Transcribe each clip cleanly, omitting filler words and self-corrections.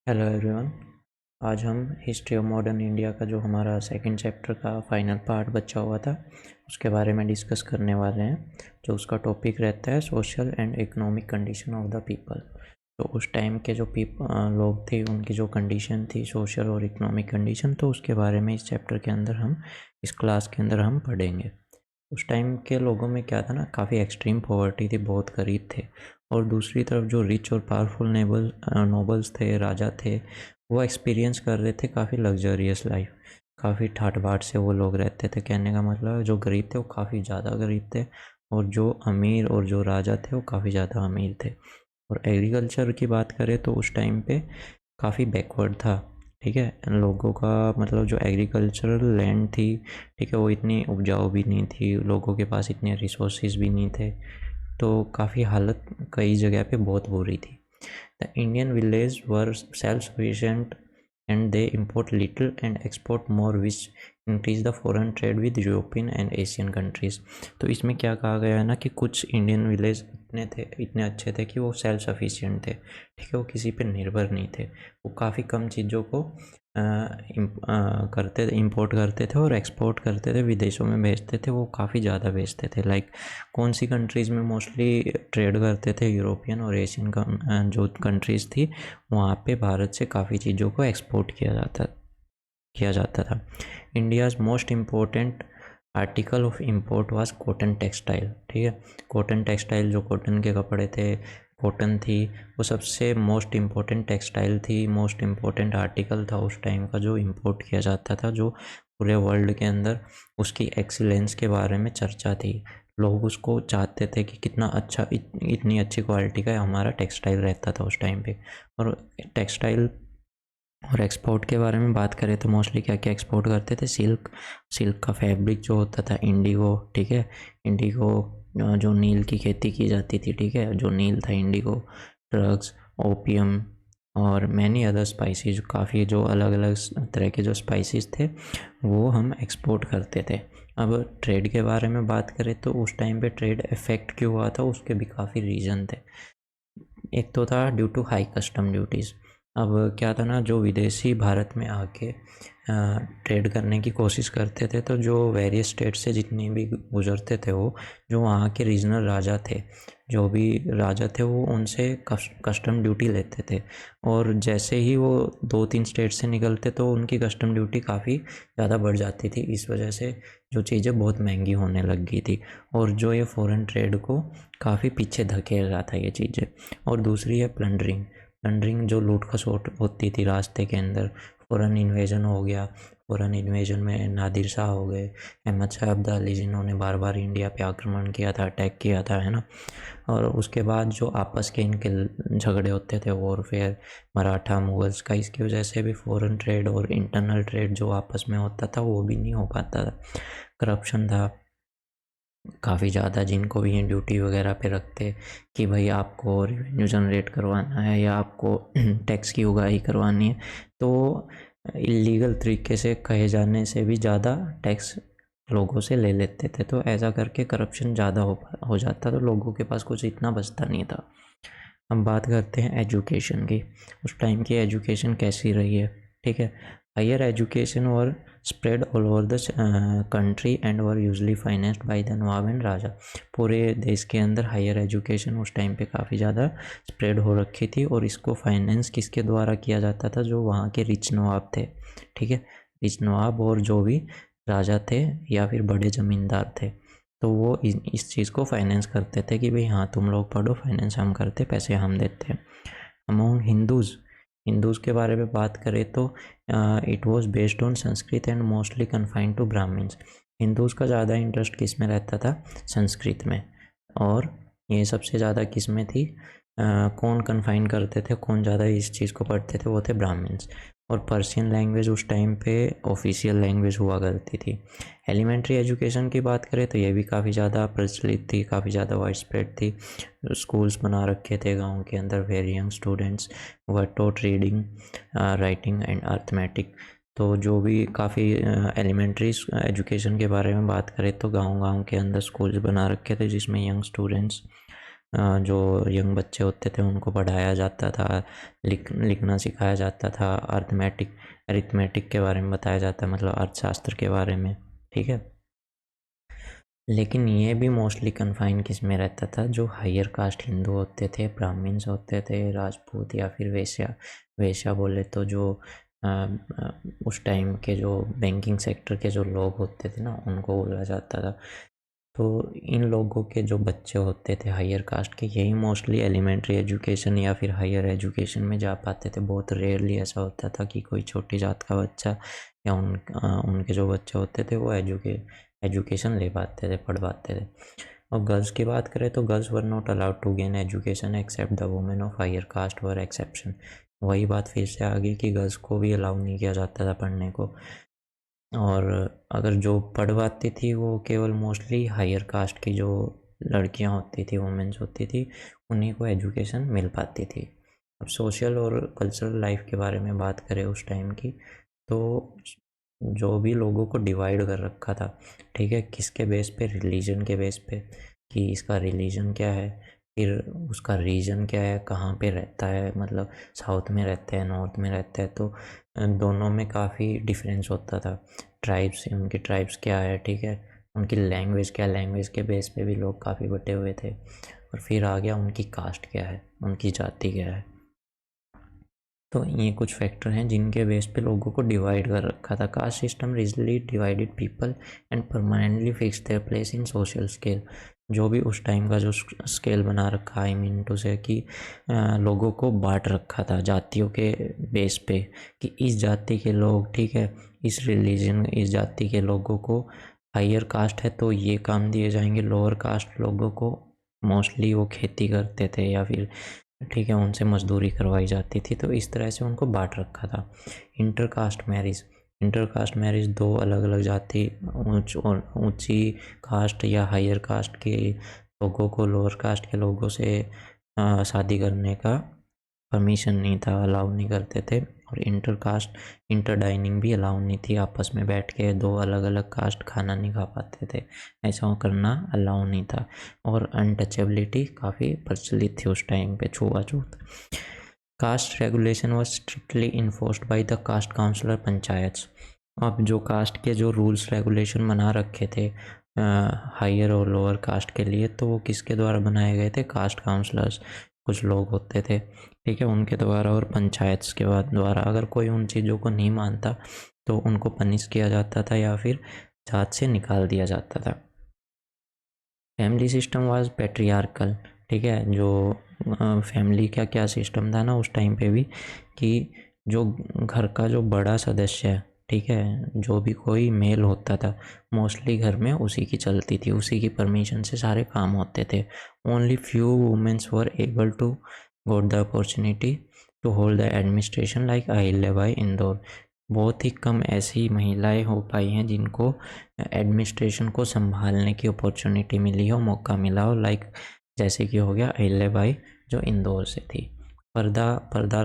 Hello everyone. आज हम history of modern India का जो हमारा सेकंड चैप्टर का फाइनल पार्ट बचा हुआ था उसके बारे में डिस्कस करने वाले हैं। जो उसका टॉपिक रहता है social and economic condition of the people. तो उस टाइम के जो लोग थे उनकी जो कंडीशन थी सोशल और इकोनॉमिक कंडीशन, तो उसके बारे में इस चैप्टर के अंदर हम इस क्लास के अंदर हम पढ़ेंगे। उस टाइम के लोगों में क्या था ना, काफ़ी एक्सट्रीम पॉवर्टी थी, बहुत गरीब थे। और दूसरी तरफ जो रिच और पावरफुल नोबल्स थे, राजा थे, वो एक्सपीरियंस कर रहे थे काफ़ी लग्जरियस लाइफ। काफ़ी ठाट बाट से वो लोग रहते थे। कहने का मतलब जो गरीब थे वो काफ़ी ज़्यादा गरीब थे, और जो अमीर और जो राजा थे वो काफ़ी ज़्यादा अमीर थे। और एग्रीकल्चर की बात करें तो उस टाइम पे काफ़ी बैकवर्ड था। ठीक है, लोगों का मतलब जो एग्रीकल्चरल लैंड थी, ठीक है, वो इतनी उपजाऊ भी नहीं थी, लोगों के पास इतने रिसोर्सेज भी नहीं थे। तो काफ़ी हालत कई जगह पे बहुत बुरी थी। The Indian village were self sufficient and they import little and export more, which increase the foreign trade with European and Asian countries. तो इसमें क्या कहा गया है ना कि कुछ इंडियन विलेज इतने अच्छे थे कि वो सेल्फ सफिशिएंट थे। ठीक है, वो किसी पे निर्भर नहीं थे। वो काफ़ी कम चीज़ों को करते थे, इम्पोर्ट करते थे और एक्सपोर्ट करते थे, विदेशों में भेजते थे। वो काफ़ी ज़्यादा भेजते थे। लाइक कौन सी कंट्रीज़ में मोस्टली ट्रेड करते थे, यूरोपियन और एशियन जो कंट्रीज़ थी, वहाँ पे भारत से काफ़ी चीज़ों को एक्सपोर्ट किया जाता था। India's most important article of import was cotton textile. ठीक है, कॉटन टेक्सटाइल, जो कॉटन के कपड़े थे, कॉटन थी, वो सबसे मोस्ट इम्पोर्टेंट टेक्सटाइल थी, मोस्ट इम्पोर्टेंट आर्टिकल था उस टाइम का, जो इम्पोर्ट किया जाता था, जो पूरे वर्ल्ड के अंदर उसकी एक्सीलेंस के बारे में चर्चा थी। लोग उसको चाहते थे कि कितना अच्छा, इतनी अच्छी क्वालिटी का हमारा टेक्सटाइल रहता था उस टाइम पे। और टेक्सटाइल और एक्सपोर्ट के बारे में बात करें तो मोस्टली क्या क्या एक्सपोर्ट करते थे, सिल्क का फैब्रिक जो होता था, इंडिगो। ठीक है, इंडिगो, जो नील की खेती की जाती थी, ठीक है, जो नील था, इंडिगो, ड्रग्स, ओपियम और मैनी अदर स्पाइसेस, काफ़ी जो अलग अलग तरह के जो स्पाइसेस थे वो हम एक्सपोर्ट करते थे। अब ट्रेड के बारे में बात करें तो उस टाइम पे ट्रेड इफेक्ट क्यों हुआ था, उसके भी काफ़ी रीज़न थे। एक तो था due to high custom duties. अब क्या था ना, जो विदेशी भारत में आके ट्रेड करने की कोशिश करते थे, तो जो वेरियस स्टेट से जितने भी गुजरते थे, वो जो वहाँ के रीजनल राजा थे, जो भी राजा थे, वो उनसे कस्टम ड्यूटी लेते थे। और जैसे ही वो 2-3 स्टेट से निकलते तो उनकी कस्टम ड्यूटी काफ़ी ज़्यादा बढ़ जाती थी। इस वजह से जो चीज़ें बहुत महंगी होने लग गई थी, और जो ये फॉरेन ट्रेड को काफ़ी पीछे धकेल रहा था ये चीज़ें। और दूसरी है प्लंडरिंग। प्लंडरिंग जो लूट खसोट होती थी रास्ते के अंदर। फॉरेन इन्वेजन हो गया, फॉरेन इन्वेजन में नादिर शाह हो गए, अहमद शाह अब्दाली, जिन्होंने बार बार इंडिया पे आक्रमण किया था, अटैक किया था, है ना। और उसके बाद जो आपस के इनके झगड़े होते थे, वॉरफेयर, मराठा मुगल्स का, इसकी वजह से भी फॉरेन ट्रेड और इंटरनल ट्रेड जो आपस में होता था वो भी नहीं हो पाता था। करप्शन था काफ़ी ज़्यादा, जिनको भी ड्यूटी वगैरह पे रखते कि भाई आपको रेवेन्यू जनरेट करवाना है या आपको टैक्स की उगाही करवानी है, तो इलीगल तरीके से कहे जाने से भी ज़्यादा टैक्स लोगों से ले लेते थे। तो ऐसा करके करप्शन ज़्यादा हो जाता, तो लोगों के पास कुछ इतना बचता नहीं था। हम बात करते हैं एजुकेशन की। उस टाइम की एजुकेशन कैसी रही है, ठीक है। हायर एजुकेशन और spread all over the country and were usually financed by the nawab and raja. पूरे देश के अंदर हायर एजुकेशन उस टाइम पे काफ़ी ज़्यादा स्प्रेड हो रखी थी, और इसको फाइनेंस किसके द्वारा किया जाता था, जो वहाँ के रिच नवाब थे। ठीक है, रिच नवाब और जो भी राजा थे या फिर बड़े ज़मींदार थे, तो वो इस चीज़ को फाइनेंस करते थे कि भाई हाँ तुम लोग पढ़ो, फाइनेंस हम करते, पैसे हम देते हैं। अमोंग हिंदूज़ के बारे में बात करें तो it was based on Sanskrit and mostly confined to Brahmins. Hindus का ज़्यादा इंटरेस्ट किस में रहता था, संस्कृत में। और ये सबसे ज़्यादा किस में थी, कौन कन्फाइन करते थे, कौन ज़्यादा इस चीज़ को पढ़ते थे, वो थे ब्राह्मण्स। और पर्शियन लैंग्वेज उस टाइम पे ऑफिशियल लैंग्वेज हुआ करती थी। एलिमेंट्री एजुकेशन की बात करें तो ये भी काफ़ी ज़्यादा प्रचलित थी, काफ़ी ज़्यादा वाइड स्प्रेड थी। स्कूल्स बना रखे थे गाँव के अंदर। Very young students were taught reading, writing and arithmetic. तो जो भी काफ़ी एलिमेंट्री एजुकेशन के बारे में बात करें तो गांव-गांव के अंदर स्कूल्स बना रखे थे, जिसमें यंग स्टूडेंट्स जो यंग बच्चे होते थे उनको पढ़ाया जाता था, लिखना सिखाया जाता था, अरिथमेटिक के बारे में बताया जाता है, मतलब अर्थशास्त्र के बारे में, ठीक है। लेकिन ये भी मोस्टली कन्फाइन किस में रहता था, जो हायर कास्ट हिंदू होते थे, ब्राह्मण्स होते थे, राजपूत या फिर वेश्या। वेश्या बोले तो जो उस टाइम के जो बैंकिंग सेक्टर के जो लोग होते थे ना, उनको बोला जाता था। तो इन लोगों के जो बच्चे होते थे हायर कास्ट के, यही मोस्टली एलिमेंट्री एजुकेशन या फिर हायर एजुकेशन में जा पाते थे। बहुत रेयरली ऐसा होता था कि कोई छोटी जात का बच्चा या उनके जो बच्चे होते थे वो एजुकेशन ले पाते थे, पढ़ पाते थे। और गर्ल्स की बात करें तो girls were not allowed to gain education except the women of higher caste were exception. वही बात फिर से आ गई कि गर्ल्स को भी अलाउ नहीं किया जाता था पढ़ने को। और अगर जो पढ़ पाती थी वो केवल मोस्टली हायर कास्ट की जो लड़कियां होती थी, वुमेन्स होती थी, उन्हीं को एजुकेशन मिल पाती थी। अब सोशल और कल्चरल लाइफ के बारे में बात करें उस टाइम की, तो जो भी लोगों को डिवाइड कर रखा था, ठीक है, किसके बेस पे, रिलीजन के बेस पे, कि इसका रिलीजन क्या है, फिर उसका रीजन क्या है, कहाँ पे रहता है, मतलब साउथ में रहता है, नॉर्थ में रहता है, तो दोनों में काफ़ी डिफरेंस होता था। ट्राइब्स, उनकी ट्राइब्स क्या है, ठीक है, उनकी लैंग्वेज क्या, लैंग्वेज के बेस पे भी लोग काफ़ी बटे हुए थे। और फिर आ गया उनकी कास्ट क्या है, उनकी जाति क्या है। तो ये कुछ फैक्टर हैं जिनके बेस पे लोगों को डिवाइड कर रखा था। Caste system Ridgely divided people and permanently fix their place in social scale. जो भी उस टाइम का जो स्केल बना रखा, आई मीन टू से कि लोगों को बांट रखा था जातियों के बेस पे, कि इस जाति के लोग, ठीक है, इस रिलीजन, इस जाति के लोगों को हायर कास्ट है तो ये काम दिए जाएंगे, लोअर कास्ट लोगों को मोस्टली वो खेती करते थे या फिर, ठीक है, उनसे मजदूरी करवाई जाती थी। तो इस तरह से उनको बांट रखा था। इंटर कास्ट मैरिज दो अलग अलग जाति, ऊंची कास्ट या हायर कास्ट के लोगों को लोअर कास्ट के लोगों से शादी करने का परमिशन नहीं था, अलाउ नहीं करते थे। और इंटर कास्ट इंटर डाइनिंग भी अलाउ नहीं थी, आपस में बैठ के दो अलग अलग कास्ट खाना नहीं खा पाते थे, ऐसा करना अलाउ नहीं था। और अनटचेबिलिटी काफ़ी प्रचलित थी उस टाइम पे, छुआछूत। Caste regulation was strictly enforced by the caste councillor panchayats. अब जो कास्ट के जो रूल्स रेगुलेशन बना रखे थे हायर और लोअर कास्ट के लिए, तो वो किसके द्वारा बनाए गए थे, कास्ट काउंसलर्स, कुछ लोग होते थे, ठीक है, उनके द्वारा और पंचायत्स के द्वारा। अगर कोई उन चीज़ों को नहीं मानता तो उनको पनिश किया जाता था या फिर जात से निकाल दिया जाता था। फैमिली सिस्टम वाज पैट्रियार्कल, ठीक है, जो फैमिली का क्या सिस्टम था ना उस टाइम पे भी, कि जो घर का जो बड़ा सदस्य है, ठीक है, जो भी कोई मेल होता था, मोस्टली घर में उसी की चलती थी, उसी की परमिशन से सारे काम होते थे। Only few womens were able to got the opportunity to hold the administration like Ahilyabai Indore. बहुत ही कम ऐसी महिलाएं हो पाई हैं जिनको एडमिनिस्ट्रेशन को संभालने की अपॉर्चुनिटी मिली हो, मौका मिला हो, लाइक जैसे कि हो गया अहिल्याबाई जो इंदौर से थी। पर्दा पर्दा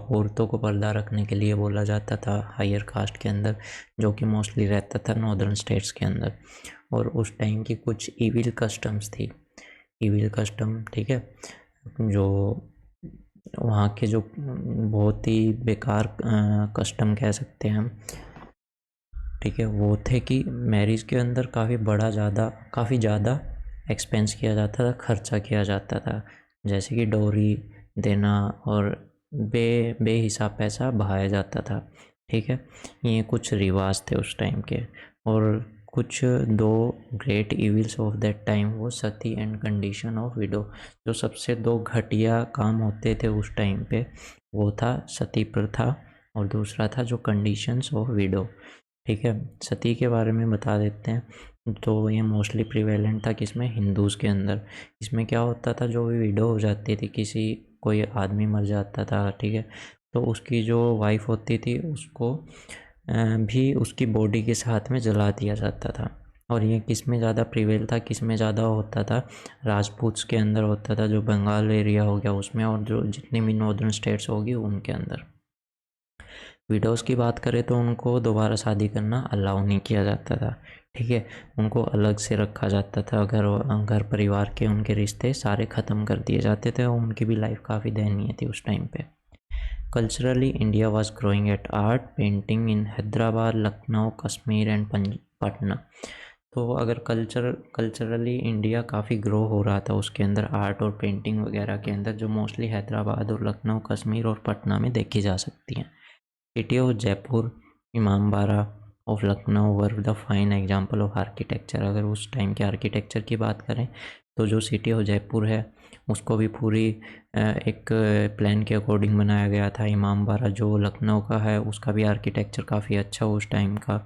औरतों को पर्दा रखने के लिए बोला जाता था हायर कास्ट के अंदर, जो कि मोस्टली रहता था नॉर्दर्न स्टेट्स के अंदर। और उस टाइम की कुछ इविल कस्टम्स थी, इविल कस्टम, ठीक है, जो वहाँ के जो बहुत ही बेकार कस्टम कह सकते हैं हम, ठीक है, वो थे कि मैरिज के अंदर काफ़ी ज़्यादा एक्सपेंस किया जाता था, खर्चा किया जाता था, जैसे कि डोरी देना और बेहिसाब पैसा बहाया जाता था, ठीक है। ये कुछ रिवाज थे उस टाइम के। और कुछ दो great evils of that time वो सती एंड कंडीशन ऑफ विडो। जो सबसे दो घटिया काम होते थे उस टाइम पे, वो था सती प्रथा और दूसरा था जो कंडीशंस ऑफ विडो, ठीक है। सती के बारे में बता देते हैं। तो ये मोस्टली प्रिवेलेंट था किसमें, हिंदूज़ के अंदर। इसमें क्या होता था, जो भी विडो हो जाती थी, किसी कोई आदमी मर जाता था, ठीक है, तो उसकी जो वाइफ होती थी उसको भी उसकी बॉडी के साथ में जला दिया जाता था। और ये किस में ज़्यादा प्रिवेल था, किस में ज़्यादा होता था, राजपूत्स के अंदर होता था, जो बंगाल एरिया हो गया उसमें, और जो जितनी भी नॉर्दर्न स्टेट्स होगी उनके अंदर। विडोज़ की बात करें तो उनको दोबारा शादी करना अलाउ नहीं किया जाता था, ठीक है। उनको अलग से रखा जाता था, घर परिवार के उनके रिश्ते सारे ख़त्म कर दिए जाते थे और उनकी भी लाइफ काफ़ी दयनीय थी उस टाइम पे। Culturally India was growing at art painting in Hyderabad, Lucknow, Kashmir and Patna. तो अगर कल्चरली इंडिया काफ़ी ग्रो हो रहा था उसके अंदर आर्ट और पेंटिंग वगैरह के अंदर, जो मोस्टली हैदराबाद और लखनऊ, कश्मीर और पटना में देखी जा सकती हैं। City of Jaipur, Imambara of Lucknow were the fine example of architecture. अगर उस टाइम के आर्किटेक्चर की बात करें तो जो सिटी ऑफ जयपुर है उसको भी पूरी एक प्लान के अकॉर्डिंग बनाया गया था। इमामबाड़ा जो लखनऊ का है उसका भी आर्किटेक्चर काफ़ी अच्छा उस टाइम का।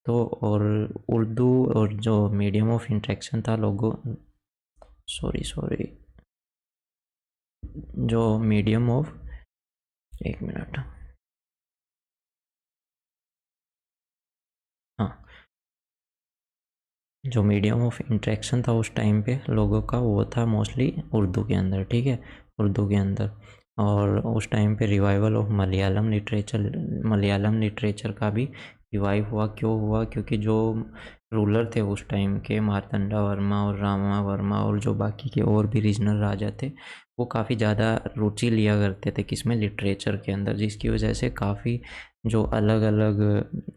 तो और उर्दू और जो मीडियम ऑफ इंट्रैक्शन था लोगों, सॉरी, जो मीडियम ऑफ, एक मिनट, हाँ, जो मीडियम ऑफ इंटरेक्शन था उस टाइम पे लोगों का वो था मोस्टली उर्दू के अंदर, ठीक है, उर्दू के अंदर। और उस टाइम पे रिवाइवल ऑफ मलयालम लिटरेचर का भी रिवाइव हुआ। क्यों हुआ? क्योंकि जो रूलर थे उस टाइम के, मार्तंडा वर्मा और रामा वर्मा और जो बाकी के और भी रीजनल राजा थे, वो काफ़ी ज़्यादा रुचि लिया करते थे किसमें, लिटरेचर के अंदर, जिसकी वजह से काफ़ी जो अलग अलग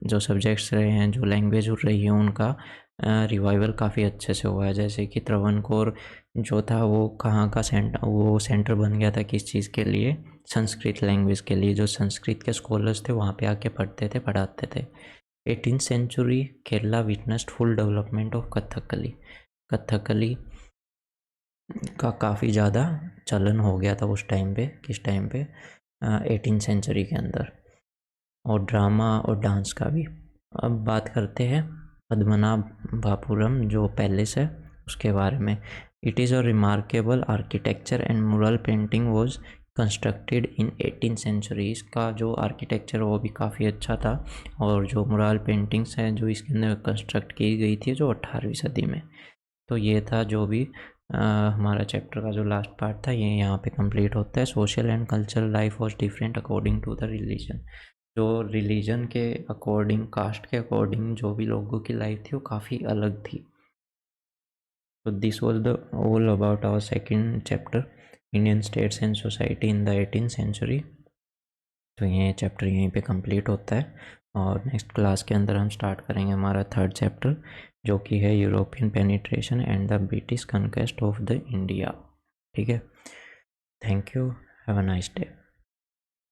जो सब्जेक्ट्स रहे हैं, जो लैंग्वेज रही है, उनका रिवाइवल काफ़ी अच्छे से हुआ है। जैसे कि त्रावणकोर जो था वो कहाँ का सेंटर बन गया था, किस चीज़ के लिए, संस्कृत लैंग्वेज के लिए। जो संस्कृत के स्कॉलर्स थे वहाँ पे आके पढ़ाते थे। 18th century Kerala witnessed full development of Kathakali का काफ़ी ज़्यादा चलन हो गया था उस टाइम पे। किस टाइम पे? 18th सेंचुरी के अंदर। और ड्रामा और डांस का भी। अब बात करते हैं पद्मनाभपुरम जो पैलेस है उसके बारे में। It is a remarkable architecture and mural painting was constructed in 18th century. इसका जो आर्किटेक्चर वो भी काफ़ी अच्छा था और जो मुरल पेंटिंग्स हैं जो इसके अंदर कंस्ट्रक्ट की गई थी जो 18वीं सदी में। तो ये था जो भी हमारा चैप्टर का जो लास्ट पार्ट था, ये यहाँ पे कंप्लीट होता है। Social and cultural life was different according to the religion. जो रिलीजन के अकॉर्डिंग, कास्ट के अकॉर्डिंग जो भी लोगों की लाइफ थी वो काफ़ी अलग थी। तो this was the all about our second chapter, Indian states and society in the 18th सेंचुरी। तो ये चैप्टर यहीं पे कंप्लीट होता है और नेक्स्ट क्लास के अंदर हम स्टार्ट करेंगे हमारा थर्ड चैप्टर जो कि है European penetration and the British conquest of the India. ठीक है, thank you, have a nice day.